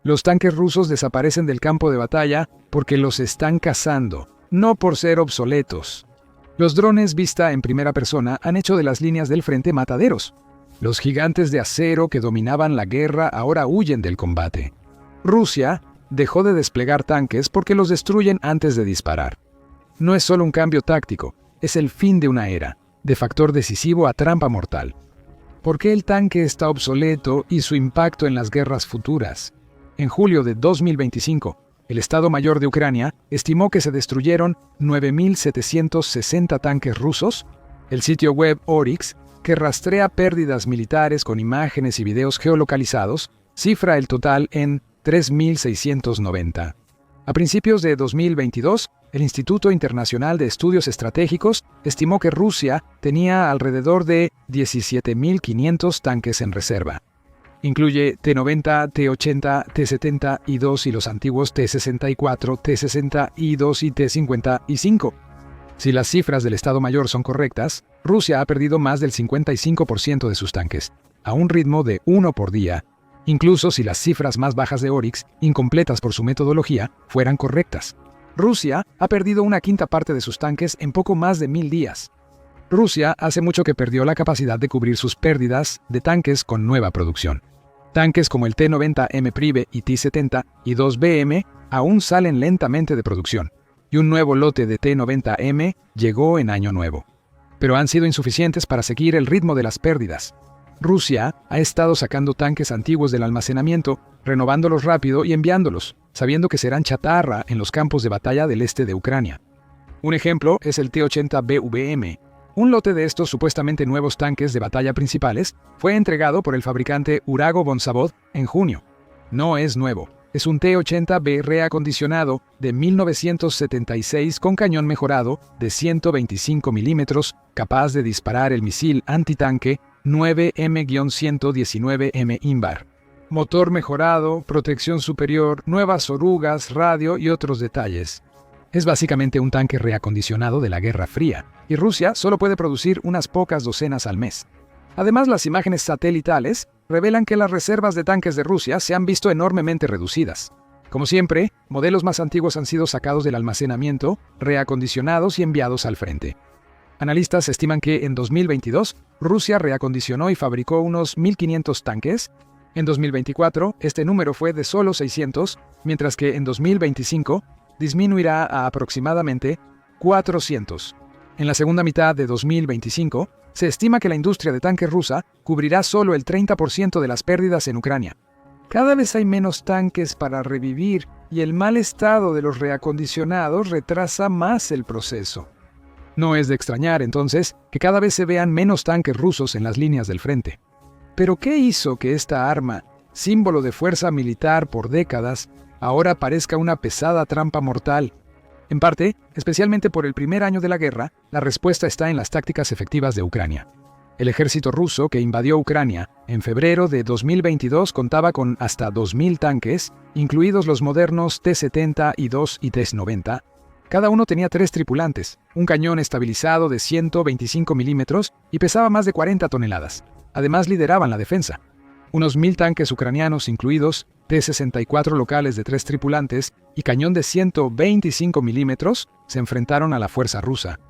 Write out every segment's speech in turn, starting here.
Los tanques rusos desaparecen del campo de batalla porque los están cazando, no por ser obsoletos. Los drones vista en primera persona han hecho de las líneas del frente mataderos. Los gigantes de acero que dominaban la guerra ahora huyen del combate. Rusia dejó de desplegar tanques porque los destruyen antes de disparar. No es solo un cambio táctico, es el fin de una era, de factor decisivo a trampa mortal. ¿Por qué el tanque está obsoleto y su impacto en las guerras futuras? En julio de 2025, el Estado Mayor de Ucrania estimó que se destruyeron 9.760 tanques rusos. El sitio web Oryx, que rastrea pérdidas militares con imágenes y videos geolocalizados, cifra el total en 3.690. A principios de 2022, el Instituto Internacional de Estudios Estratégicos estimó que Rusia tenía alrededor de 17.500 tanques en reserva. Incluye T-90, T-80, T-72 y los antiguos T-64, T-62 y T-55. Si las cifras del Estado Mayor son correctas, Rusia ha perdido más del 55% de sus tanques, a un ritmo de 1 por día, incluso si las cifras más bajas de Oryx, incompletas por su metodología, fueran correctas. Rusia ha perdido una quinta parte de sus tanques en poco más de 1000 días. Rusia hace mucho que perdió la capacidad de cubrir sus pérdidas de tanques con nueva producción. Tanques como el T-90M Prive y T-70 y 2BM aún salen lentamente de producción, y un nuevo lote de T-90M llegó en Año Nuevo. Pero han sido insuficientes para seguir el ritmo de las pérdidas. Rusia ha estado sacando tanques antiguos del almacenamiento, renovándolos rápido y enviándolos, sabiendo que serán chatarra en los campos de batalla del este de Ucrania. Un ejemplo es el T-80 BVM. Un lote de estos supuestamente nuevos tanques de batalla principales fue entregado por el fabricante Urago-Bonzavod en junio. No es nuevo, es un T-80B reacondicionado de 1976 con cañón mejorado de 125 milímetros, capaz de disparar el misil antitanque 9M-119M INVAR. Motor mejorado, protección superior, nuevas orugas, radio y otros detalles. Es básicamente un tanque reacondicionado de la Guerra Fría, y Rusia solo puede producir unas pocas docenas al mes. Además, las imágenes satelitales revelan que las reservas de tanques de Rusia se han visto enormemente reducidas. Como siempre, modelos más antiguos han sido sacados del almacenamiento, reacondicionados y enviados al frente. Analistas estiman que en 2022, Rusia reacondicionó y fabricó unos 1.500 tanques. En 2024, este número fue de solo 600, mientras que en 2025 disminuirá a aproximadamente 400. En la segunda mitad de 2025, se estima que la industria de tanques rusa cubrirá solo el 30% de las pérdidas en Ucrania. Cada vez hay menos tanques para revivir y el mal estado de los reacondicionados retrasa más el proceso. No es de extrañar, entonces, que cada vez se vean menos tanques rusos en las líneas del frente. ¿Pero qué hizo que esta arma, símbolo de fuerza militar por décadas, ahora parezca una pesada trampa mortal? En parte, especialmente por el primer año de la guerra, la respuesta está en las tácticas efectivas de Ucrania. El ejército ruso que invadió Ucrania en febrero de 2022 contaba con hasta 2.000 tanques, incluidos los modernos T-72 y T-90. Cada uno tenía 3 tripulantes, un cañón estabilizado de 125 milímetros y pesaba más de 40 toneladas. Además lideraban la defensa. Unos 1.000 tanques ucranianos incluidos, T-64 locales de 3 tripulantes y cañón de 125 milímetros se enfrentaron a la fuerza rusa.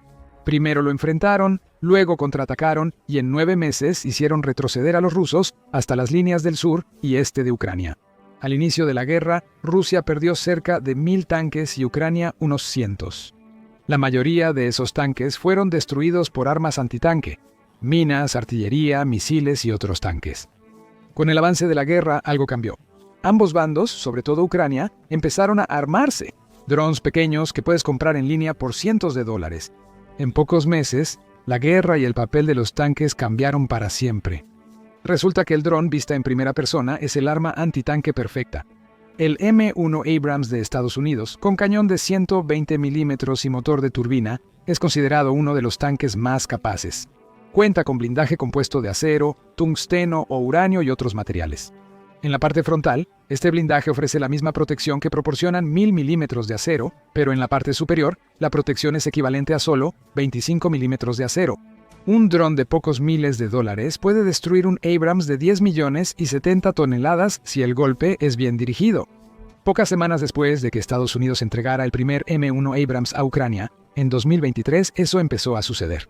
Primero lo enfrentaron, luego contraatacaron y en 9 meses hicieron retroceder a los rusos hasta las líneas del sur y este de Ucrania. Al inicio de la guerra, Rusia perdió cerca de 1.000 tanques y Ucrania unos cientos. La mayoría de esos tanques fueron destruidos por armas antitanque, minas, artillería, misiles y otros tanques. Con el avance de la guerra, algo cambió. Ambos bandos, sobre todo Ucrania, empezaron a armarse. Drones pequeños que puedes comprar en línea por cientos de dólares. En pocos meses, la guerra y el papel de los tanques cambiaron para siempre. Resulta que el dron vista en primera persona es el arma antitanque perfecta. El M1 Abrams de Estados Unidos, con cañón de 120 milímetros y motor de turbina, es considerado uno de los tanques más capaces. Cuenta con blindaje compuesto de acero, tungsteno o uranio y otros materiales. En la parte frontal, este blindaje ofrece la misma protección que proporcionan 1000 milímetros de acero, pero en la parte superior, la protección es equivalente a solo 25 milímetros de acero. Un dron de pocos miles de dólares puede destruir un Abrams de 10 millones y 70 toneladas si el golpe es bien dirigido. Pocas semanas después de que Estados Unidos entregara el primer M1 Abrams a Ucrania, en 2023 eso empezó a suceder.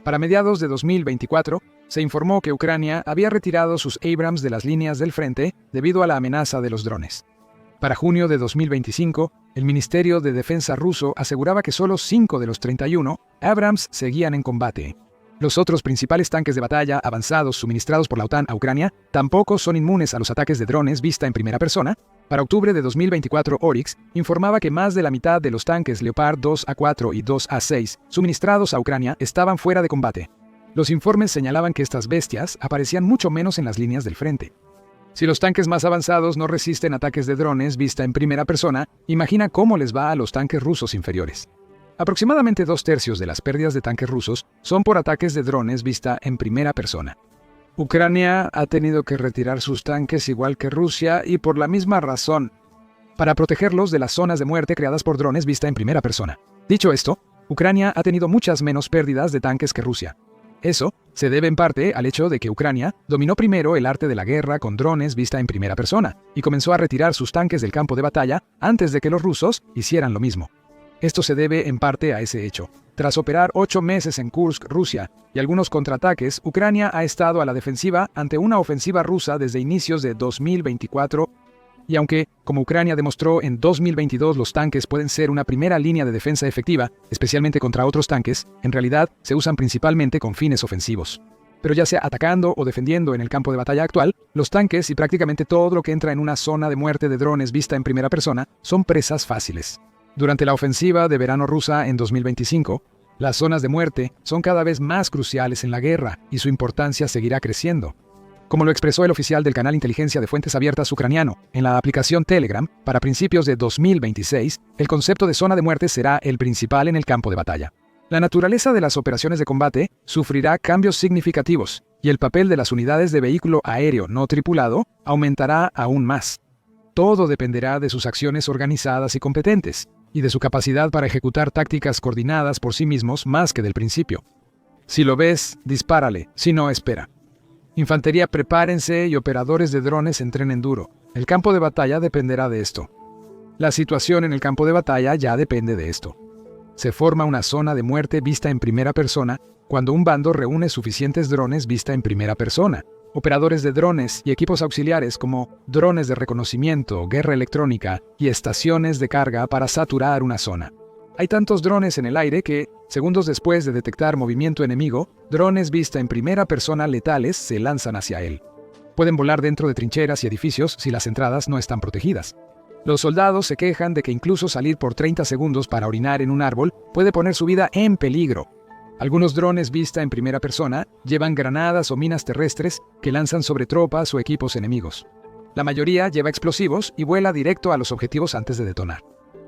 Para mediados de 2024, se informó que Ucrania había retirado sus Abrams de las líneas del frente debido a la amenaza de los drones. Para junio de 2025, el Ministerio de Defensa ruso aseguraba que solo 5 de los 31 Abrams seguían en combate. Los otros principales tanques de batalla avanzados suministrados por la OTAN a Ucrania tampoco son inmunes a los ataques de drones vista en primera persona. Para octubre de 2024, Oryx informaba que más de la mitad de los tanques Leopard 2A4 y 2A6 suministrados a Ucrania estaban fuera de combate. Los informes señalaban que estas bestias aparecían mucho menos en las líneas del frente. Si los tanques más avanzados no resisten ataques de drones vista en primera persona, imagina cómo les va a los tanques rusos inferiores. Aproximadamente 2/3 de las pérdidas de tanques rusos son por ataques de drones vista en primera persona. Ucrania ha tenido que retirar sus tanques igual que Rusia y por la misma razón, para protegerlos de las zonas de muerte creadas por drones vista en primera persona. Dicho esto, Ucrania ha tenido muchas menos pérdidas de tanques que Rusia. Eso se debe en parte al hecho de que Ucrania dominó primero el arte de la guerra con drones vista en primera persona y comenzó a retirar sus tanques del campo de batalla antes de que los rusos hicieran lo mismo. Esto se debe en parte a ese hecho. Tras operar 8 meses en Kursk, Rusia, y algunos contraataques, Ucrania ha estado a la defensiva ante una ofensiva rusa desde inicios de 2024, y aunque, como Ucrania demostró en 2022, los tanques pueden ser una primera línea de defensa efectiva, especialmente contra otros tanques, en realidad se usan principalmente con fines ofensivos. Pero ya sea atacando o defendiendo en el campo de batalla actual, los tanques y prácticamente todo lo que entra en una zona de muerte de drones vista en primera persona son presas fáciles. Durante la ofensiva de verano rusa en 2025, las zonas de muerte son cada vez más cruciales en la guerra y su importancia seguirá creciendo. Como lo expresó el oficial del canal Inteligencia de Fuentes Abiertas ucraniano en la aplicación Telegram, para principios de 2026, el concepto de zona de muerte será el principal en el campo de batalla. La naturaleza de las operaciones de combate sufrirá cambios significativos y el papel de las unidades de vehículo aéreo no tripulado aumentará aún más. Todo dependerá de sus acciones organizadas y competentes, y de su capacidad para ejecutar tácticas coordinadas por sí mismos más que del principio. Si lo ves, dispárale, si no, espera. Infantería, prepárense y operadores de drones entrenen duro. El campo de batalla dependerá de esto. La situación en el campo de batalla ya depende de esto. Se forma una zona de muerte vista en primera persona cuando un bando reúne suficientes drones vista en primera persona. Operadores de drones y equipos auxiliares como drones de reconocimiento, guerra electrónica y estaciones de carga para saturar una zona. Hay tantos drones en el aire que, segundos después de detectar movimiento enemigo, drones vista en primera persona letales se lanzan hacia él. Pueden volar dentro de trincheras y edificios si las entradas no están protegidas. Los soldados se quejan de que incluso salir por 30 segundos para orinar en un árbol puede poner su vida en peligro. Algunos drones vista en primera persona llevan granadas o minas terrestres que lanzan sobre tropas o equipos enemigos. La mayoría lleva explosivos y vuela directo a los objetivos antes de detonar.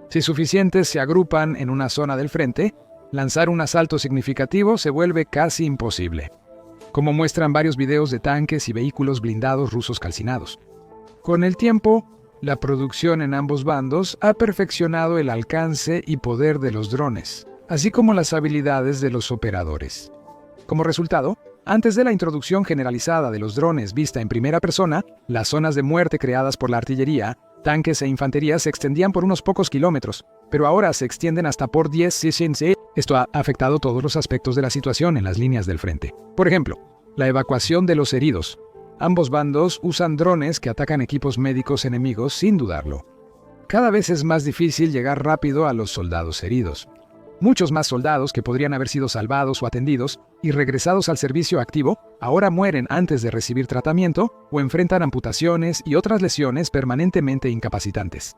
Si suficientes se agrupan en una zona del frente, lanzar un asalto significativo se vuelve casi imposible, como muestran varios videos de tanques y vehículos blindados rusos calcinados. Con el tiempo, la producción en ambos bandos ha perfeccionado el alcance y poder de los drones, así como las habilidades de los operadores. Como resultado, antes de la introducción generalizada de los drones vista en primera persona, las zonas de muerte creadas por la artillería, tanques e infantería se extendían por unos pocos kilómetros, pero ahora se extienden hasta por 10 km. Esto ha afectado todos los aspectos de la situación en las líneas del frente. Por ejemplo, la evacuación de los heridos. Ambos bandos usan drones que atacan equipos médicos enemigos sin dudarlo. Cada vez es más difícil llegar rápido a los soldados heridos. Muchos más soldados que podrían haber sido salvados o atendidos y regresados al servicio activo ahora mueren antes de recibir tratamiento o enfrentan amputaciones y otras lesiones permanentemente incapacitantes.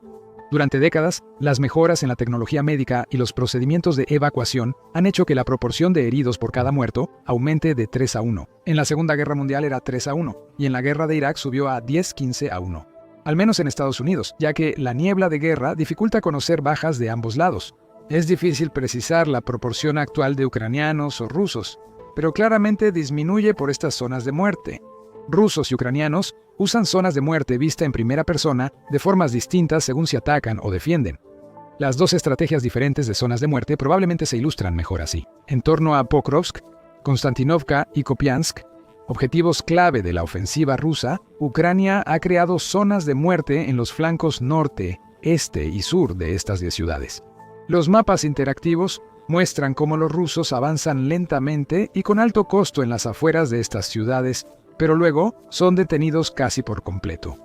Durante décadas, las mejoras en la tecnología médica y los procedimientos de evacuación han hecho que la proporción de heridos por cada muerto aumente de 3-1. En la Segunda Guerra Mundial era 3-1 y en la Guerra de Irak subió a 10-15-1. Al menos en Estados Unidos, ya que la niebla de guerra dificulta conocer bajas de ambos lados. Es difícil precisar la proporción actual de ucranianos o rusos, pero claramente disminuye por estas zonas de muerte. Rusos y ucranianos usan zonas de muerte vista en primera persona de formas distintas según si atacan o defienden. Las dos estrategias diferentes de zonas de muerte probablemente se ilustran mejor así. En torno a Pokrovsk, Konstantinovka y Kupiansk, objetivos clave de la ofensiva rusa, Ucrania ha creado zonas de muerte en los flancos norte, este y sur de estas 10 ciudades. Los mapas interactivos muestran cómo los rusos avanzan lentamente y con alto costo en las afueras de estas ciudades, pero luego son detenidos casi por completo.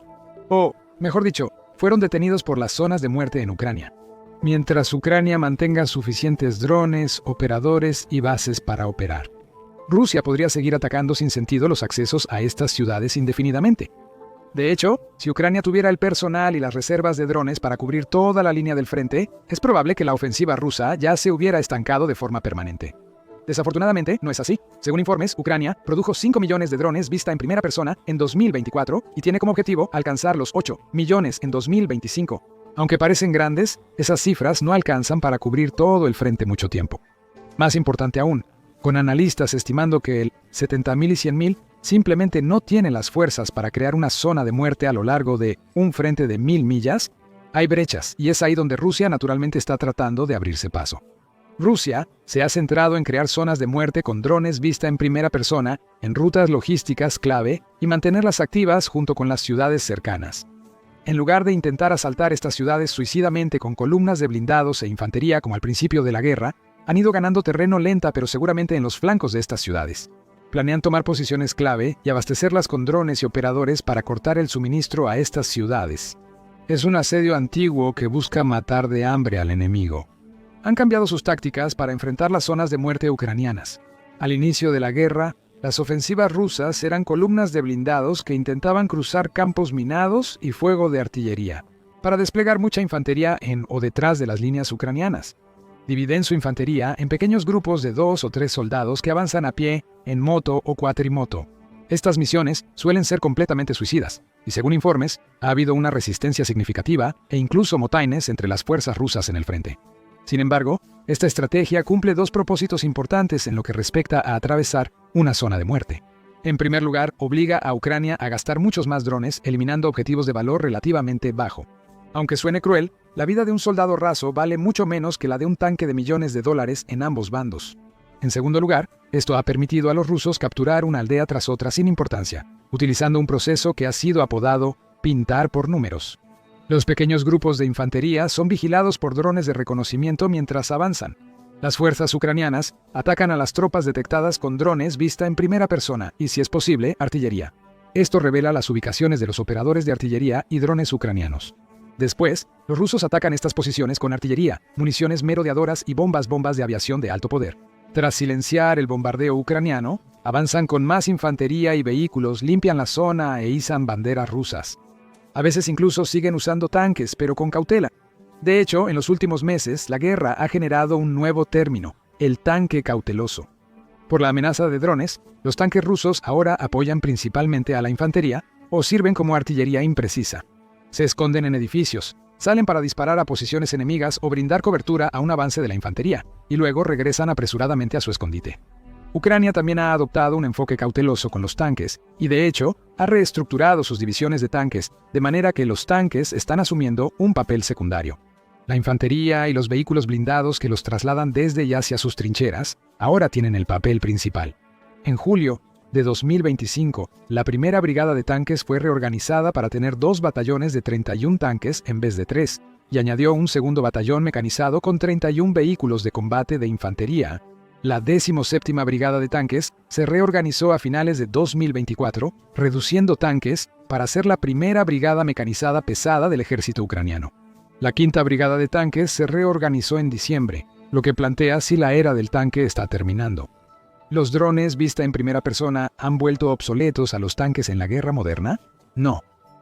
O, mejor dicho, fueron detenidos por las zonas de muerte en Ucrania. Mientras Ucrania mantenga suficientes drones, operadores y bases para operar. Rusia podría seguir atacando sin sentido los accesos a estas ciudades indefinidamente. De hecho, si Ucrania tuviera el personal y las reservas de drones para cubrir toda la línea del frente, es probable que la ofensiva rusa ya se hubiera estancado de forma permanente. Desafortunadamente, no es así. Según informes, Ucrania produjo 5 millones de drones vista en primera persona en 2024 y tiene como objetivo alcanzar los 8 millones en 2025. Aunque parecen grandes, esas cifras no alcanzan para cubrir todo el frente mucho tiempo. Más importante aún, con analistas estimando que el 70.000 y 100.000 simplemente no tienen las fuerzas para crear una zona de muerte a lo largo de un frente de 1.000 millas, hay brechas y es ahí donde Rusia naturalmente está tratando de abrirse paso. Rusia se ha centrado en crear zonas de muerte con drones vista en primera persona, en rutas logísticas clave y mantenerlas activas junto con las ciudades cercanas. En lugar de intentar asaltar estas ciudades suicidamente con columnas de blindados e infantería como al principio de la guerra, han ido ganando terreno lenta pero seguramente en los flancos de estas ciudades. Planean tomar posiciones clave y abastecerlas con drones y operadores para cortar el suministro a estas ciudades. Es un asedio antiguo que busca matar de hambre al enemigo. Han cambiado sus tácticas para enfrentar las zonas de muerte ucranianas. Al inicio de la guerra, las ofensivas rusas eran columnas de blindados que intentaban cruzar campos minados y fuego de artillería, para desplegar mucha infantería en o detrás de las líneas ucranianas. Dividen su infantería en pequeños grupos de 2 o 3 soldados que avanzan a pie, en moto o cuatrimoto. Estas misiones suelen ser completamente suicidas, y según informes, ha habido una resistencia significativa e incluso motaines entre las fuerzas rusas en el frente. Sin embargo, esta estrategia cumple 2 propósitos importantes en lo que respecta a atravesar una zona de muerte. En primer lugar, obliga a Ucrania a gastar muchos más drones, eliminando objetivos de valor relativamente bajo. Aunque suene cruel, la vida de un soldado raso vale mucho menos que la de un tanque de millones de dólares en ambos bandos. En segundo lugar, esto ha permitido a los rusos capturar una aldea tras otra sin importancia, utilizando un proceso que ha sido apodado pintar por números. Los pequeños grupos de infantería son vigilados por drones de reconocimiento mientras avanzan. Las fuerzas ucranianas atacan a las tropas detectadas con drones vista en primera persona y, si es posible, artillería. Esto revela las ubicaciones de los operadores de artillería y drones ucranianos. Después, los rusos atacan estas posiciones con artillería, municiones merodeadoras y bombas de aviación de alto poder. Tras silenciar el bombardeo ucraniano, avanzan con más infantería y vehículos, limpian la zona e izan banderas rusas. A veces incluso siguen usando tanques, pero con cautela. De hecho, en los últimos meses, la guerra ha generado un nuevo término, el tanque cauteloso. Por la amenaza de drones, los tanques rusos ahora apoyan principalmente a la infantería o sirven como artillería imprecisa. Se esconden en edificios, salen para disparar a posiciones enemigas o brindar cobertura a un avance de la infantería, y luego regresan apresuradamente a su escondite. Ucrania también ha adoptado un enfoque cauteloso con los tanques, y de hecho, ha reestructurado sus divisiones de tanques, de manera que los tanques están asumiendo un papel secundario. La infantería y los vehículos blindados que los trasladan desde y hacia sus trincheras, ahora tienen el papel principal. En julio de 2025, la primera brigada de tanques fue reorganizada para tener 2 batallones de 31 tanques en vez de 3, y añadió un segundo batallón mecanizado con 31 vehículos de combate de infantería. La 17ª Brigada de Tanques se reorganizó a finales de 2024, reduciendo tanques para ser la primera brigada mecanizada pesada del ejército ucraniano. La 5ª Brigada de Tanques se reorganizó en diciembre, lo que plantea si la era del tanque está terminando. ¿Los drones vista en primera persona han vuelto obsoletos a los tanques en la guerra moderna? No.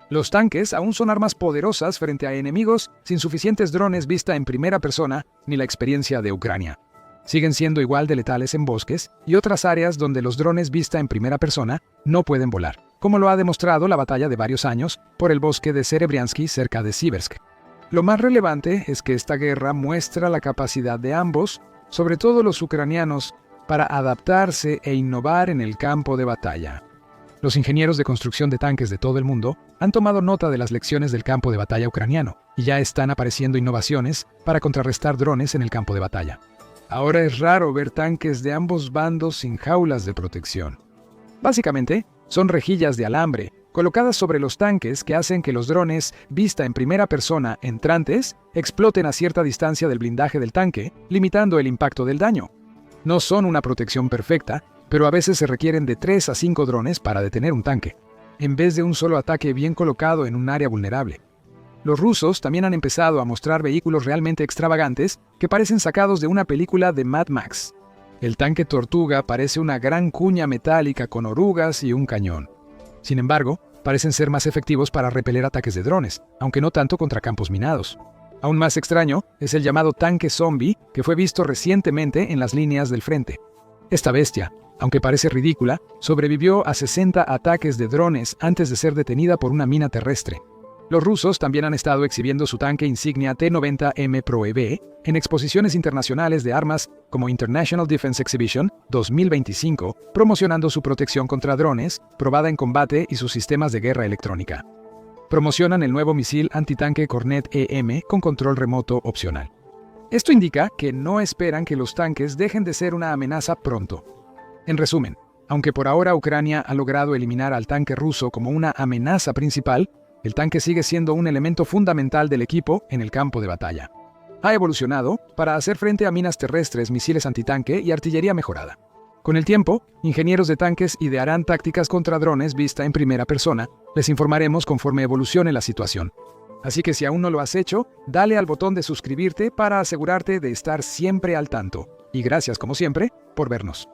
Los tanques aún son armas poderosas frente a enemigos sin suficientes drones vista en primera persona ni la experiencia de Ucrania. Siguen siendo igual de letales en bosques y otras áreas donde los drones vista en primera persona no pueden volar, como lo ha demostrado la batalla de varios años por el bosque de Serebriansky cerca de Siversk. Lo más relevante es que esta guerra muestra la capacidad de ambos, sobre todo los ucranianos, para adaptarse e innovar en el campo de batalla. Los ingenieros de construcción de tanques de todo el mundo han tomado nota de las lecciones del campo de batalla ucraniano y ya están apareciendo innovaciones para contrarrestar drones en el campo de batalla. Ahora es raro ver tanques de ambos bandos sin jaulas de protección. Básicamente, son rejillas de alambre colocadas sobre los tanques que hacen que los drones, vista en primera persona entrantes, exploten a cierta distancia del blindaje del tanque, limitando el impacto del daño. No son una protección perfecta, pero a veces se requieren de 3 a 5 drones para detener un tanque, en vez de un solo ataque bien colocado en un área vulnerable. Los rusos también han empezado a mostrar vehículos realmente extravagantes que parecen sacados de una película de Mad Max. El tanque Tortuga parece una gran cuña metálica con orugas y un cañón. Sin embargo, parecen ser más efectivos para repeler ataques de drones, aunque no tanto contra campos minados. Aún más extraño es el llamado tanque zombie que fue visto recientemente en las líneas del frente. Esta bestia, aunque parece ridícula, sobrevivió a 60 ataques de drones antes de ser detenida por una mina terrestre. Los rusos también han estado exhibiendo su tanque insignia T-90M Pro EV en exposiciones internacionales de armas como International Defense Exhibition 2025, promocionando su protección contra drones, probada en combate y sus sistemas de guerra electrónica. Promocionan el nuevo misil antitanque Kornet EM con control remoto opcional. Esto indica que no esperan que los tanques dejen de ser una amenaza pronto. En resumen, aunque por ahora Ucrania ha logrado eliminar al tanque ruso como una amenaza principal, el tanque sigue siendo un elemento fundamental del equipo en el campo de batalla. Ha evolucionado para hacer frente a minas terrestres, misiles antitanque y artillería mejorada. Con el tiempo, ingenieros de tanques idearán tácticas contra drones vista en primera persona. Les informaremos conforme evolucione la situación. Así que si aún no lo has hecho, dale al botón de suscribirte para asegurarte de estar siempre al tanto. Y gracias, como siempre, por vernos.